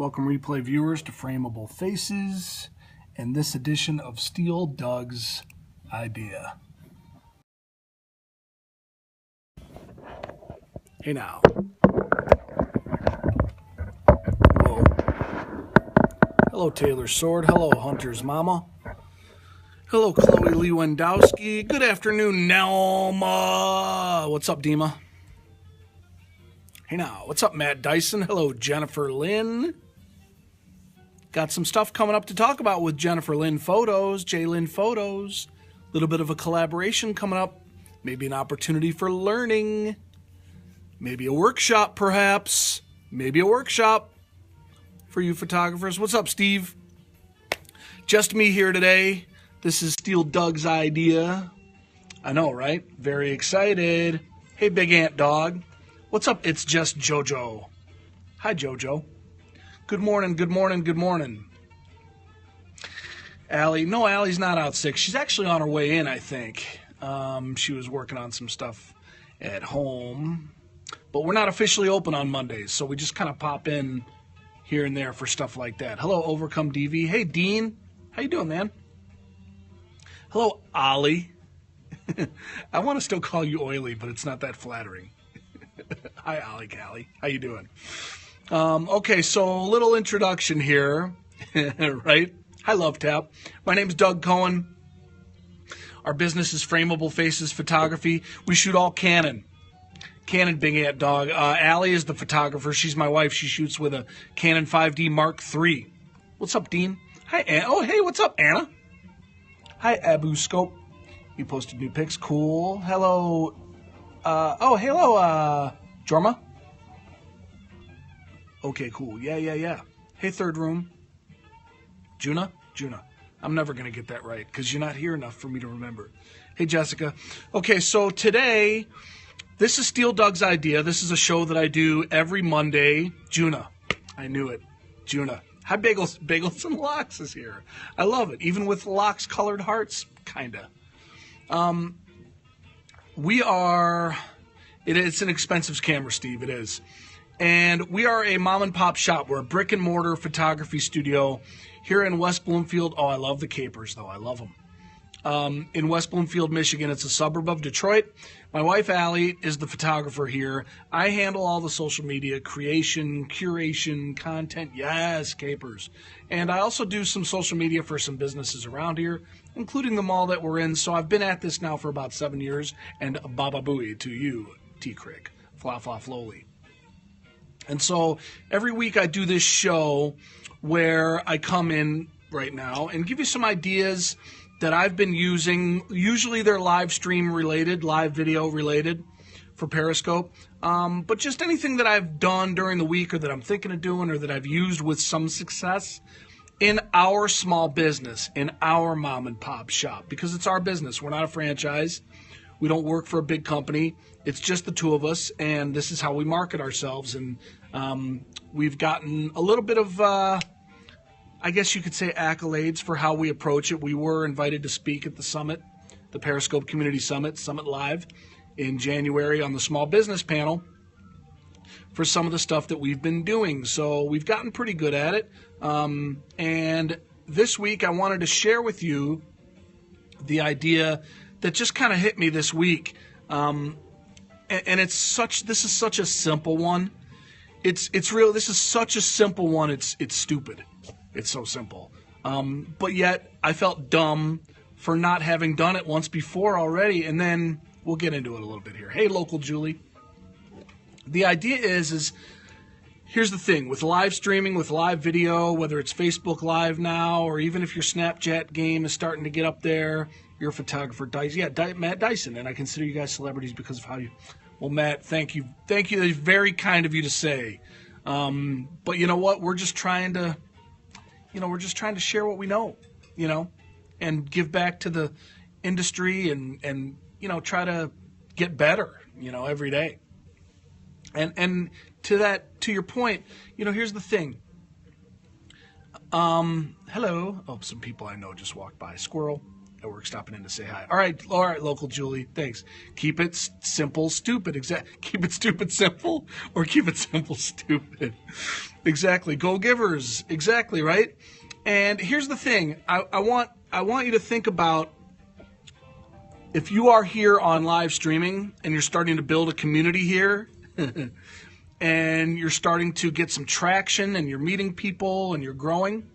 Welcome replay viewers to Frameable Faces and this edition of Steal Doug's Idea. Hey now. Whoa. Hello Taylor Sword. Hello Hunter's Mama. Hello Chloe Lewandowski. Good afternoon Nelma. What's up Dima? Hey now. What's up Matt Dyson? Hello Jennifer Lynn. Got some stuff coming up to talk about with Jennifer Lynn Photos, J-Lynn Photos. A little bit of a collaboration coming up. Maybe an opportunity for learning. Maybe a workshop, perhaps. Maybe a workshop for you photographers. What's up, Steve? Just me here today. This is Steal Doug's Idea. I know, right? Very excited. Hey, Big Ant Dog. What's up? It's just JoJo. Hi, JoJo. Good morning, good morning, good morning. Allie. No, Allie's not out sick. She's actually on her way in, I think. She was working on some stuff at home. But we're not officially open on Mondays, so we just kind of pop in here and there for stuff like that. Hello, Overcome DV. Hey, Dean. How you doing, man? Hello, Ollie. I want to still call you Oily, but it's not that flattering. Hi, Ollie Callie. How you doing? Okay, so a little introduction here, right? Hi, Love Tap. My name's Doug Cohen. Our business is Frameable Faces Photography. We shoot all Canon. Canon Big Ant Dog. Allie is the photographer. She's my wife. She shoots with a Canon 5D Mark III. What's up, Dean? Hi, Anna. Oh, hey, what's up, Anna? Hi, Abu Scope. You posted new pics. Cool. Hello. Hello, Jorma. Okay, cool. Yeah. Hey, Third Room. Juna. I'm never going to get that right because you're not here enough for me to remember. Hey, Jessica. Okay, so today, this is Steal Doug's Idea. This is a show that I do every Monday. Juna. I knew it. Juna. Hi, Bagels. Bagels and Locks is here. I love it. Even with Locks colored hearts, kind of. It's an expensive camera, Steve. It is. And we are a mom and pop shop. We're a brick and mortar photography studio here in West Bloomfield. Oh, I love the capers, though. I love them. In West Bloomfield, Michigan. It's a suburb of Detroit. My wife, Allie, is the photographer here. I handle all the social media creation, curation, content. Yes, capers. And I also do some social media for some businesses around here, including the mall that we're in. So I've been at this now for about 7 years. And baba booey to you, T-Crick. Fla fla flowly. And so every week I do this show where I come in right now and give you some ideas that I've been using. Usually they're live stream related, live video related for Periscope. But just anything that I've done during the week or that I'm thinking of doing or that I've used with some success in our small business, in our mom and pop shop, because it's our business. We're not a franchise. We don't work for a big company. It's just the two of us, and this is how we market ourselves. And we've gotten a little bit of, I guess you could say, accolades for how we approach it. We were invited to speak at the summit, the Periscope Community Summit, Summit Live, in January on the small business panel for some of the stuff that we've been doing. So we've gotten pretty good at it. And this week I wanted to share with you the idea that just kind of hit me this week. And this is such a simple one. It's real. This is such a simple one. It's stupid. It's so simple. But yet I felt dumb for not having done it once before already. And then we'll get into it a little bit here. Hey, local Julie. The idea is here's the thing with live streaming, with live video, whether it's Facebook Live now, or even if your Snapchat game is starting to get up there, you're a photographer, Matt Dyson, and I consider you guys celebrities because of how you. Well, Matt, thank you. It's very kind of you to say. But you know what? We're just trying to share what we know, and give back to the industry and try to get better, every day. And to your point, here's the thing. Hello. Oh, some people I know just walked by. Squirrel. at work stopping in to say hi. All right, local Julie, thanks. Keep it simple, stupid. Keep it stupid, simple, or keep it simple, stupid. Exactly. Go givers. Exactly, right? And here's the thing. I want you to think about, if you are here on live streaming and you're starting to build a community here and you're starting to get some traction and you're meeting people and you're growing,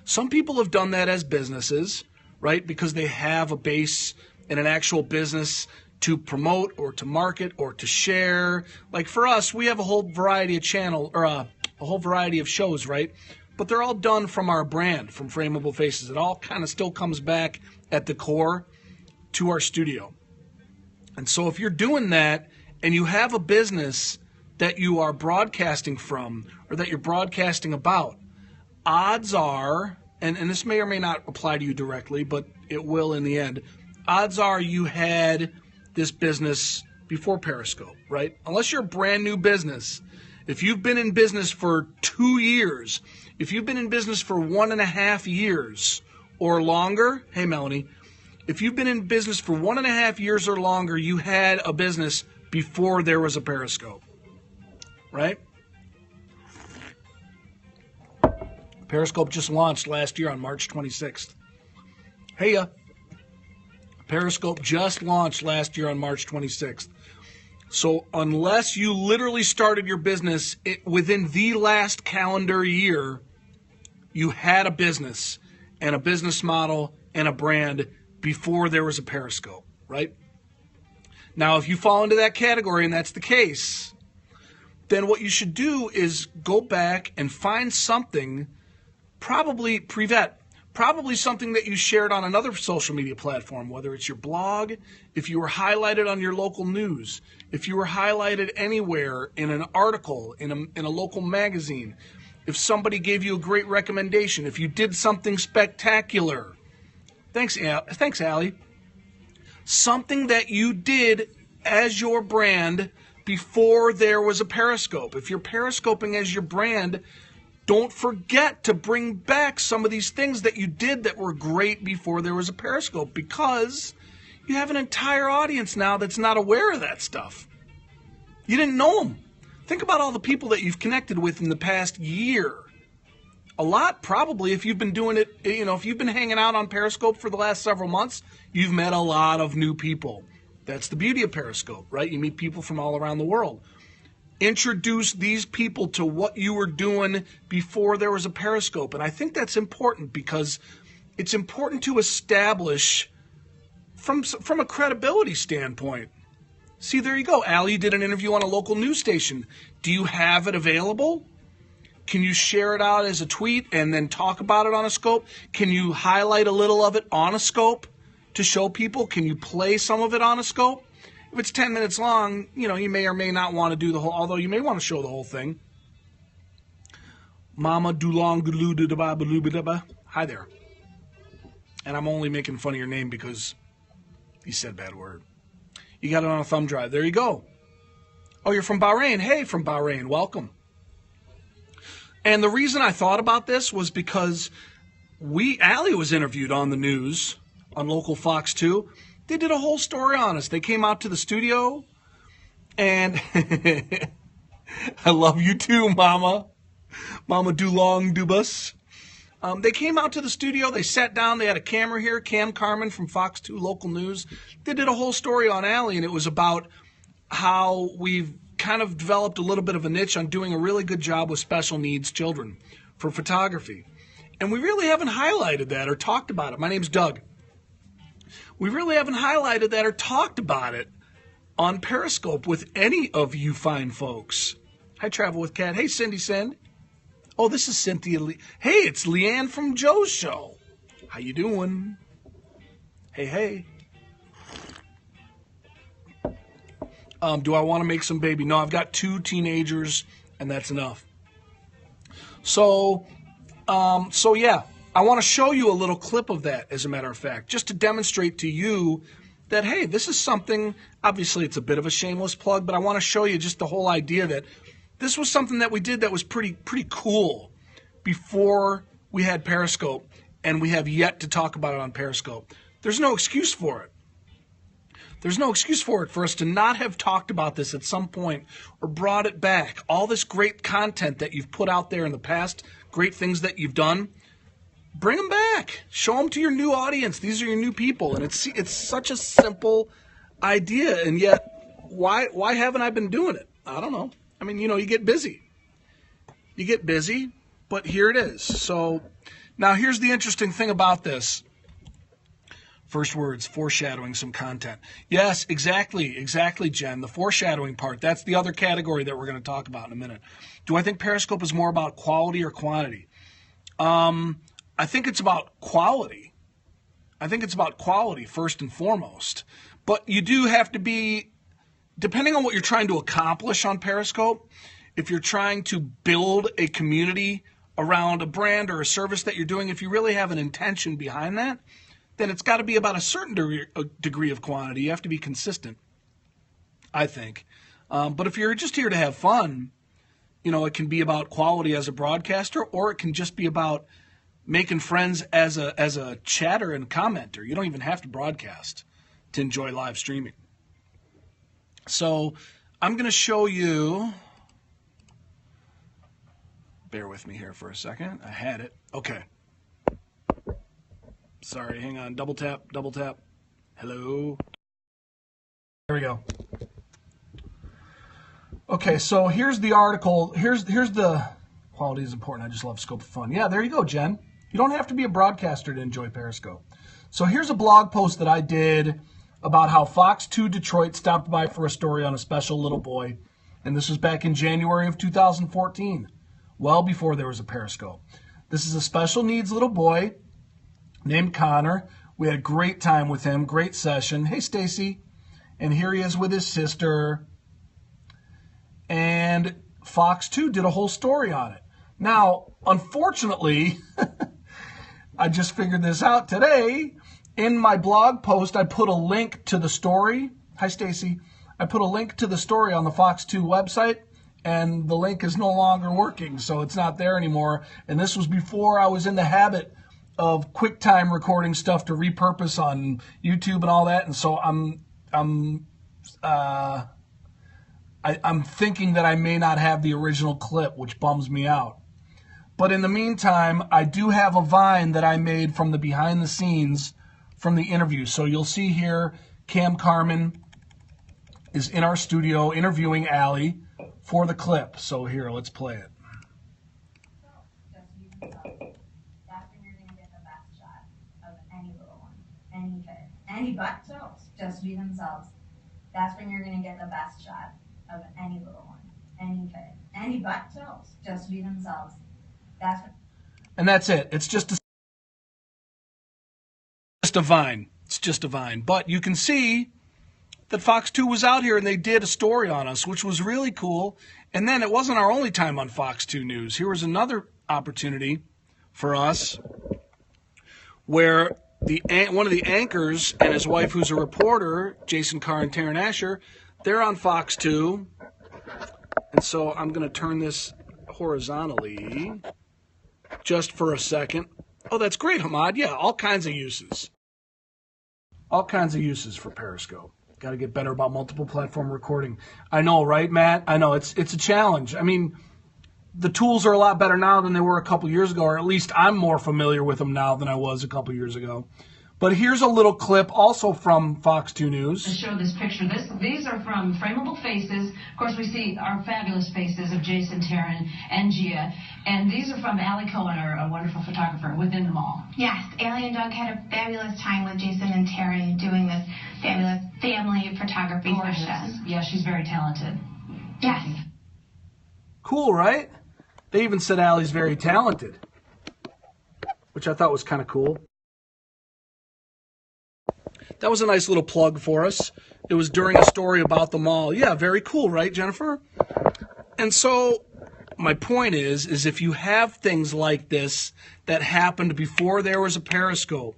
some people have done that as businesses, right? Because they have a base and an actual business to promote or to market or to share. Like for us, we have a whole variety of a whole variety of shows, right? But they're all done from our brand, from FrameableFaces. It all kind of still comes back at the core to our studio. And so if you're doing that and you have a business that you are broadcasting from or that you're broadcasting about, odds are, and this may or may not apply to you directly, but it will in the end, odds are you had this business before Periscope, right? Unless you're a brand new business. If you've been in business for 2 years, if you've been in business for 1.5 years or longer, hey Melanie, if you've been in business for 1.5 years or longer, you had a business before there was a Periscope, right? Periscope just launched last year on March 26th. Hey ya. Periscope just launched last year on March 26th. So unless you literally started your business within the last calendar year, you had a business and a business model and a brand before there was a Periscope, right? Now, if you fall into that category and that's the case, then what you should do is go back and find something, probably pre-vet, probably something that you shared on another social media platform, whether it's your blog, if you were highlighted on your local news, if you were highlighted anywhere in an article, in a local magazine, if somebody gave you a great recommendation, if you did something spectacular. Thanks, Allie. Something that you did as your brand before there was a Periscope. If you're periscoping as your brand, don't forget to bring back some of these things that you did that were great before there was a Periscope, because you have an entire audience now that's not aware of that stuff. You didn't know them. Think about all the people that you've connected with in the past year. A lot, probably, if you've been doing it, if you've been hanging out on Periscope for the last several months, you've met a lot of new people. That's the beauty of Periscope, right? You meet people from all around the world. Introduce these people to what you were doing before there was a Periscope. And I think that's important, because it's important to establish from a credibility standpoint. See, there you go. Allie did an interview on a local news station. Do you have it available? Can you share it out as a tweet and then talk about it on a scope? Can you highlight a little of it on a scope to show people? Can you play some of it on a scope? If it's 10 minutes long, you may or may not want to do the whole, although you may want to show the whole thing. Mama Dulong Gulu. Hi there. And I'm only making fun of your name because you said a bad word. You got it on a thumb drive. There you go. Oh, you're from Bahrain. Hey, from Bahrain. Welcome. And the reason I thought about this was because Allie was interviewed on the news on local Fox 2. They did a whole story on us. They came out to the studio, and I love you too, Mama Dulong Dubas. They came out to the studio. They sat down. They had a camera here, Cam Carmen from Fox 2 Local News. They did a whole story on Allie, and it was about how we've kind of developed a little bit of a niche on doing a really good job with special needs children for photography. And we really haven't highlighted that or talked about it. My name's Doug. We really haven't highlighted that or talked about it on Periscope with any of you fine folks. Hi, Travel with Cat. Hey, Cindy Send. Oh, this is Cynthia Lee. Hey, it's Leanne from Joe's show. How you doing? Hey. Do I want to make some baby? No, I've got 2 teenagers, and that's enough. So yeah, I want to show you a little clip of that, as a matter of fact, just to demonstrate to you that, hey, this is something, obviously it's a bit of a shameless plug, but I want to show you just the whole idea that this was something that we did that was pretty cool before we had Periscope. and we have yet to talk about it on Periscope. There's no excuse for it. There's no excuse for it for us to not have talked about this at some point or brought it back. All this great content that you've put out there in the past, great things that you've done, bring them back. Show them to your new audience. These are your new people. And it's such a simple idea, and yet why haven't I been doing it? I don't know. I mean, you get busy. You get busy, but here it is. So now here's the interesting thing about this. First words, foreshadowing some content. Yes, exactly, Jen. The foreshadowing part, that's the other category that we're going to talk about in a minute. Do I think Periscope is more about quality or quantity? I think it's about quality. I think it's about quality first and foremost. But you do have to be, depending on what you're trying to accomplish on Periscope, if you're trying to build a community around a brand or a service that you're doing, if you really have an intention behind that, then it's got to be about a certain degree of quantity. You have to be consistent, I think. But if you're just here to have fun, it can be about quality as a broadcaster, or it can just be about making friends as a chatter and commenter. You don't even have to broadcast to enjoy live streaming. So I'm going to show you. Bear with me here for a second. I had it. Okay. Sorry, hang on. Double tap. Hello. There we go. Okay, so here's the article. Here's the quality is important. I just love scope of fun. Yeah, there you go, Jen. You don't have to be a broadcaster to enjoy Periscope. So here's a blog post that I did about how Fox 2 Detroit stopped by for a story on a special little boy. And this was back in January of 2014, well before there was a Periscope. This is a special needs little boy named Connor. We had a great time with him, great session. Hey, Stacy. And here he is with his sister. And Fox 2 did a whole story on it. Now, unfortunately, I just figured this out today. In my blog post, I put a link to the story. Hi, Stacy. I put a link to the story on the Fox 2 website, and the link is no longer working, so it's not there anymore. And this was before I was in the habit of QuickTime recording stuff to repurpose on YouTube and all that, and so I'm thinking that I may not have the original clip, which bums me out. But in the meantime, I do have a Vine that I made from the behind the scenes from the interview. So you'll see here, Cam Carmen is in our studio interviewing Allie for the clip. So here, let's play it. Any butt jokes, just be themselves. That's when you're going to get the best shot of any little one, any kid. Any butt jokes, just be themselves. And that's it. It's just a Vine. It's just a Vine. But you can see that Fox 2 was out here and they did a story on us, which was really cool. And then it wasn't our only time on Fox 2 News. Here was another opportunity for us where one of the anchors and his wife, who's a reporter, Jason Carr and Taryn Asher, they're on Fox 2. And so I'm going to turn this horizontally just for a second. Oh, that's great, Hamad. Yeah, all kinds of uses. All kinds of uses for Periscope. Got to get better about multiple platform recording. I know, right, Matt? I know, it's a challenge. I mean, the tools are a lot better now than they were a couple years ago, or at least I'm more familiar with them now than I was a couple years ago. But here's a little clip also from Fox 2 News. To show this picture, these are from Frameable-Faces. Of course, we see our fabulous faces of Jason, Taryn, and Gia. And these are from Allie Cohen, a wonderful photographer within them all. Yes, Allie and Doug had a fabulous time with Jason and Taryn doing this fabulous family photography session. Yeah, she's very talented. Yes. Cool, right? They even said Allie's very talented, which I thought was kind of cool. That was a nice little plug for us. It was during a story about the mall. Yeah, very cool, right, Jennifer? And so my point is if you have things like this that happened before there was a Periscope,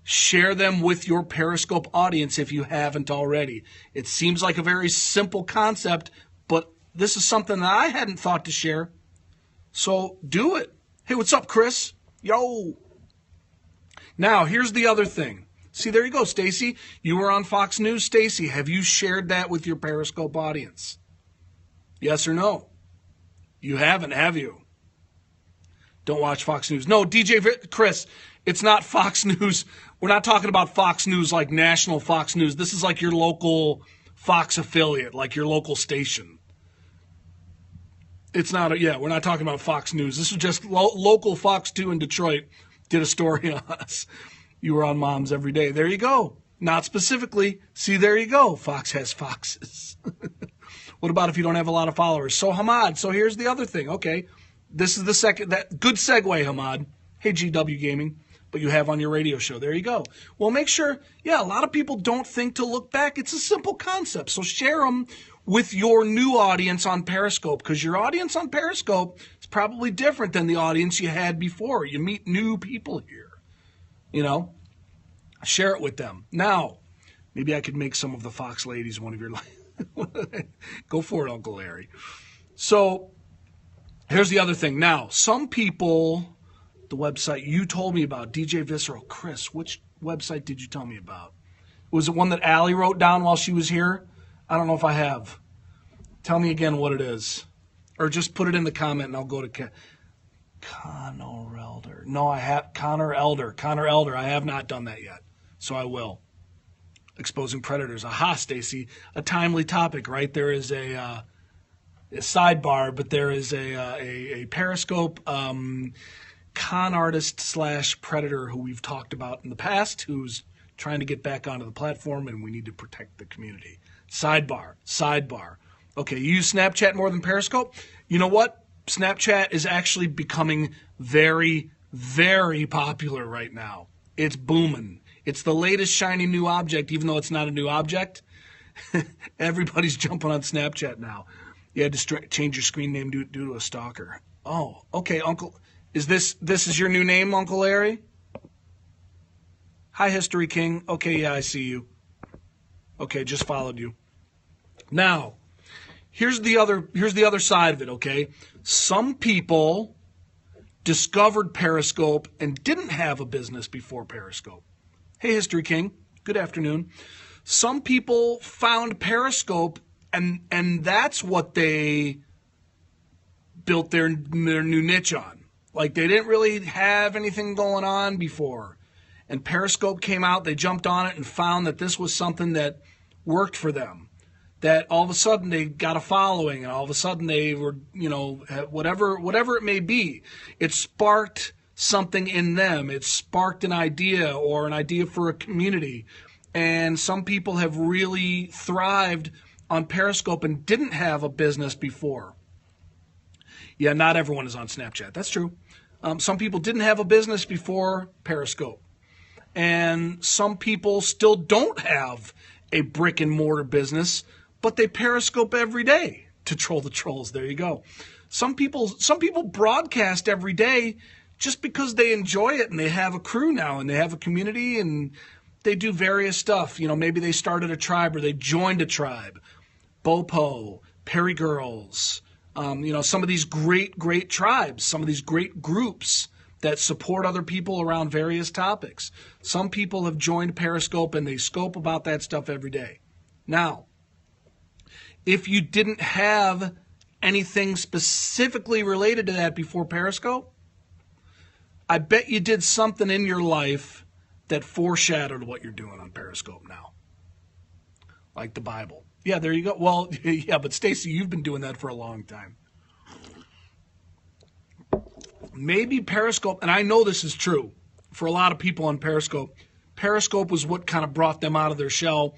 share them with your Periscope audience if you haven't already. It seems like a very simple concept, but this is something that I hadn't thought to share. So do it. Hey, what's up, Chris? Yo. Now, here's the other thing. See, there you go, Stacy. You were on Fox News, Stacy. Have you shared that with your Periscope audience? Yes or no? You haven't, have you? Don't watch Fox News. No, Chris, it's not Fox News. We're not talking about Fox News like national Fox News. This is like your local Fox affiliate, like your local station. It's not, we're not talking about Fox News. This is just local Fox 2 in Detroit did a story on us. You were on Moms Every Day. There you go. Not specifically. See, there you go. Fox has foxes. What about if you don't have a lot of followers? So, Hamad, so here's the other thing. Okay, this is the second. Good segue, Hamad. Hey, GW Gaming. But you have on your radio show. There you go. Well, make sure, a lot of people don't think to look back. It's a simple concept. So share them with your new audience on Periscope, because your audience on Periscope is probably different than the audience you had before. You meet new people here. Share it with them. Now, maybe I could make some of the Fox ladies one of your Go for it, Uncle Larry. So here's the other thing. Now, some people, the website you told me about, DJ Visceral. Chris, which website did you tell me about? Was it one that Allie wrote down while she was here? I don't know if I have. Tell me again what it is. Or just put it in the comment and I'll go to Connor Elder. No, I have Connor Elder. I have not done that yet. So I will. Exposing predators. Aha, Stacy. A timely topic, right? There is a sidebar, but there is a Periscope con artist / predator who we've talked about in the past, who's trying to get back onto the platform, and we need to protect the community. Sidebar. Okay, you use Snapchat more than Periscope? You know what? Snapchat is actually becoming very, very popular right now. It's booming. It's the latest shiny new object, even though it's not a new object. Everybody's jumping on Snapchat now. You had to change your screen name due to a stalker. Oh, okay, Uncle. Is this is your new name, Uncle Larry? Hi, History King. Okay, yeah, I see you. Okay, just followed you. Now, here's the other side of it, okay? Some people discovered Periscope and didn't have a business before Periscope. Hey, History King. Good afternoon. Some people found Periscope, and that's what they built their new niche on. Like, they didn't really have anything going on before. And Periscope came out, they jumped on it and found that this was something that worked for them. That all of a sudden they got a following, and all of a sudden they were, whatever it may be. It sparked something in them. It sparked an idea or an idea for a community. And some people have really thrived on Periscope and didn't have a business before. Yeah, not everyone is on Snapchat. That's true. Some people didn't have a business before Periscope. And some people still don't have a brick and mortar business, but they Periscope every day to troll the trolls. There you go. Some people broadcast every day just because they enjoy it, and they have a crew now, and they have a community, and they do various stuff. Maybe they started a tribe or they joined a tribe. Bopo, Perry Girls, some of these great tribes, some of these great groups that support other people around various topics. Some people have joined Periscope and they scope about that stuff every day. Now, if you didn't have anything specifically related to that before Periscope, I bet you did something in your life that foreshadowed what you're doing on Periscope now. Like the Bible. Yeah, there you go. Well, yeah, but Stacy, you've been doing that for a long time. Maybe Periscope, and I know this is true for a lot of people on Periscope, Periscope was what kind of brought them out of their shell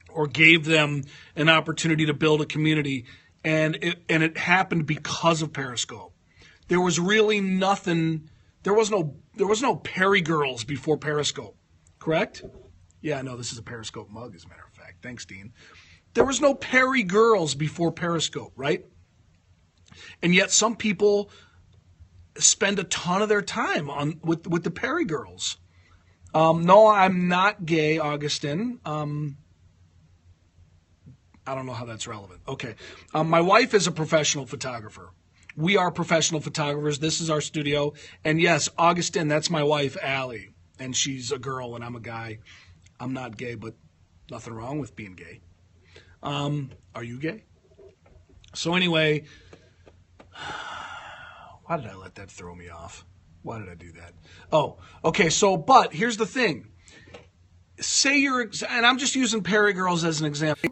or gave them an opportunity to build a community, and it happened because of Periscope. There was really nothing. There was no Perry Girls before Periscope, correct? Yeah, no, this is a Periscope mug, as a matter of fact. Thanks, Dean. There was no Perry Girls before Periscope, right? And yet some people spend a ton of their time with the Perry Girls. No, I'm not gay, Augustin. I don't know how that's relevant. Okay. My wife is a professional photographer. We are professional photographers. This is our studio. And yes, Augustin, that's my wife, Allie. and she's a girl and I'm a guy. I'm not gay, but nothing wrong with being gay. Are you gay? So anyway, why did I let that throw me off? Why did I do that? Oh, okay. So, but here's the thing. Say you're, and I'm just using Perry girls as an example.